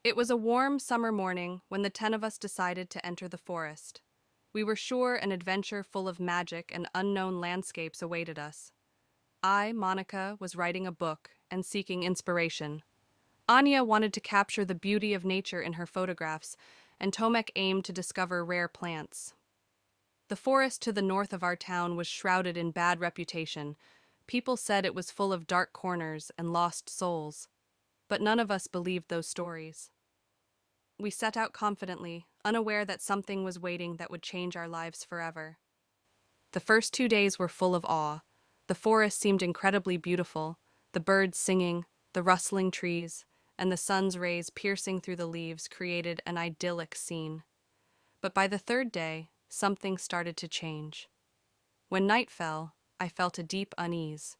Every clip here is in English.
It was a warm summer morning when the 10 of us decided to enter the forest. We were sure an adventure full of magic and unknown landscapes awaited us. I, Monica, was writing a book and seeking inspiration. Anya wanted to capture the beauty of nature in her photographs, and Tomek aimed to discover rare plants. The forest to the north of our town was shrouded in bad reputation. People said it was full of dark corners and lost souls, but none of us believed those stories. We set out confidently, unaware that something was waiting that would change our lives forever. The first 2 days were full of awe. The forest seemed incredibly beautiful, the birds singing, the rustling trees, and the sun's rays piercing through the leaves created an idyllic scene. But by the third day, something started to change. When night fell, I felt a deep unease.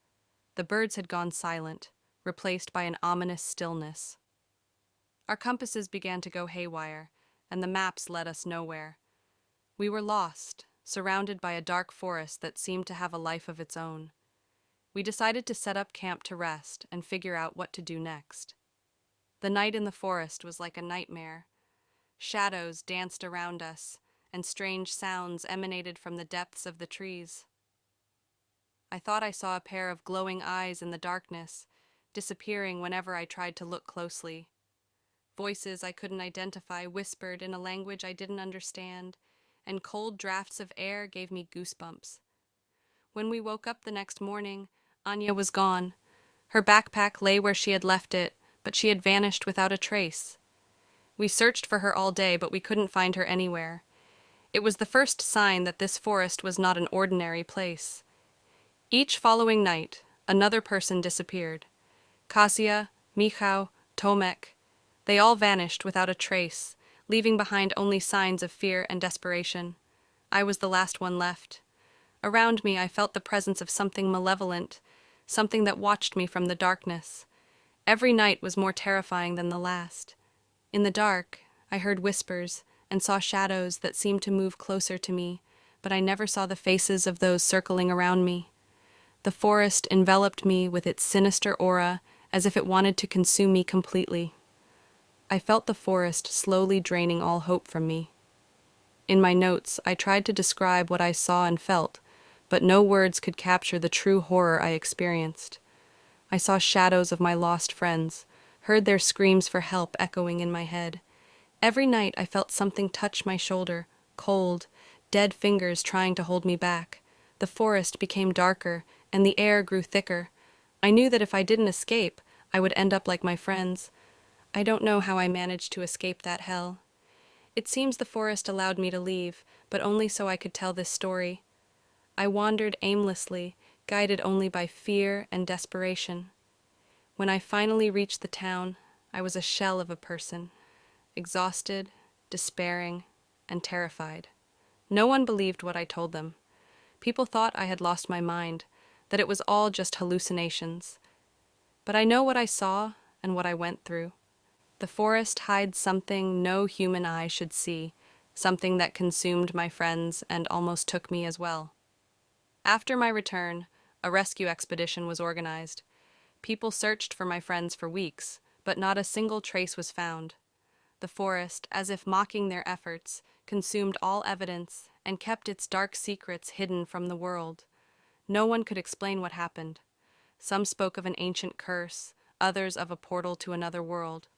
The birds had gone silent, replaced by an ominous stillness. Our compasses began to go haywire, and the maps led us nowhere. We were lost, surrounded by a dark forest that seemed to have a life of its own. We decided to set up camp to rest and figure out what to do next. The night in the forest was like a nightmare. Shadows danced around us, and strange sounds emanated from the depths of the trees. I thought I saw a pair of glowing eyes in the darkness, disappearing whenever I tried to look closely. Voices I couldn't identify whispered in a language I didn't understand, and cold drafts of air gave me goosebumps. When we woke up the next morning, Anya was gone. Her backpack lay where she had left it, but she had vanished without a trace. We searched for her all day, but we couldn't find her anywhere. It was the first sign that this forest was not an ordinary place. Each following night, another person disappeared. Kasia, Michał, Tomek. They all vanished without a trace, leaving behind only signs of fear and desperation. I was the last one left. Around me I felt the presence of something malevolent, something that watched me from the darkness. Every night was more terrifying than the last. In the dark, I heard whispers and saw shadows that seemed to move closer to me, but I never saw the faces of those circling around me. The forest enveloped me with its sinister aura, as if it wanted to consume me completely. I felt the forest slowly draining all hope from me. In my notes, I tried to describe what I saw and felt, but no words could capture the true horror I experienced. I saw shadows of my lost friends, heard their screams for help echoing in my head. Every night I felt something touch my shoulder, cold, dead fingers trying to hold me back. The forest became darker, and the air grew thicker. I knew that if I didn't escape, I would end up like my friends. I don't know how I managed to escape that hell. It seems the forest allowed me to leave, but only so I could tell this story. I wandered aimlessly, guided only by fear and desperation. When I finally reached the town, I was a shell of a person, exhausted, despairing, and terrified. No one believed what I told them. People thought I had lost my mind, that it was all just hallucinations. But I know what I saw and what I went through. The forest hides something no human eye should see, something that consumed my friends and almost took me as well. After my return, a rescue expedition was organized. People searched for my friends for weeks, but not a single trace was found. The forest, as if mocking their efforts, consumed all evidence and kept its dark secrets hidden from the world. No one could explain what happened. Some spoke of an ancient curse, others of a portal to another world.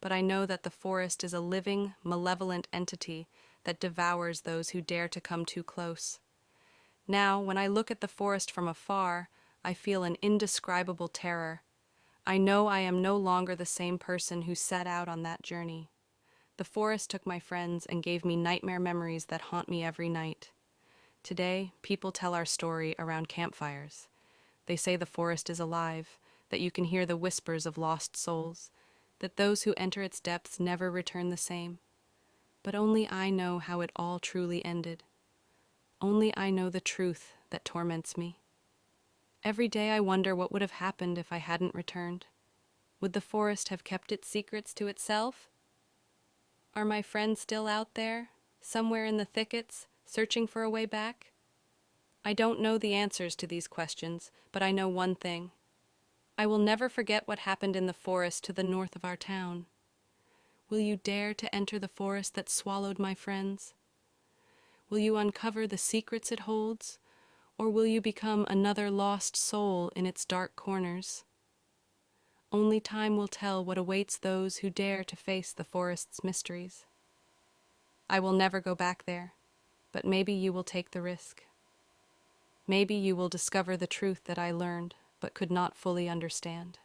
But I know that the forest is a living, malevolent entity that devours those who dare to come too close. Now, when I look at the forest from afar, I feel an indescribable terror. I know I am no longer the same person who set out on that journey. The forest took my friends and gave me nightmare memories that haunt me every night. Today, people tell our story around campfires. They say the forest is alive, that you can hear the whispers of lost souls, that those who enter its depths never return the same. But only I know how it all truly ended. Only I know the truth that torments me. Every day I wonder what would have happened if I hadn't returned. Would the forest have kept its secrets to itself? Are my friends still out there, somewhere in the thickets, searching for a way back? I don't know the answers to these questions, but I know one thing. I will never forget what happened in the forest to the north of our town. Will you dare to enter the forest that swallowed my friends? Will you uncover the secrets it holds, or will you become another lost soul in its dark corners? Only time will tell what awaits those who dare to face the forest's mysteries. I will never go back there, but maybe you will take the risk. Maybe you will discover the truth that I learned, but could not fully understand.